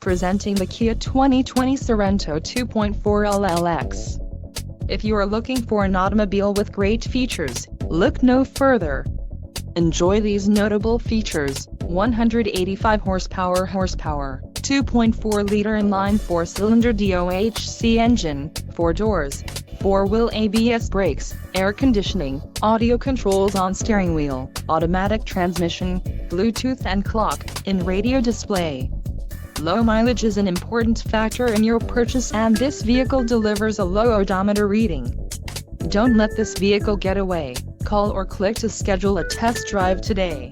Presenting the Kia 2020 Sorento 2.4 LLX. If you are looking for an automobile with great features, look no further. Enjoy these notable features: 185 horsepower, 2.4-liter inline 4-cylinder DOHC engine, 4 doors, 4-wheel ABS brakes, air conditioning, audio controls on steering wheel, automatic transmission, Bluetooth and clock-in radio display. Low mileage is an important factor in your purchase, and this vehicle delivers a low odometer reading. Don't let this vehicle get away. Call or click to schedule a test drive today.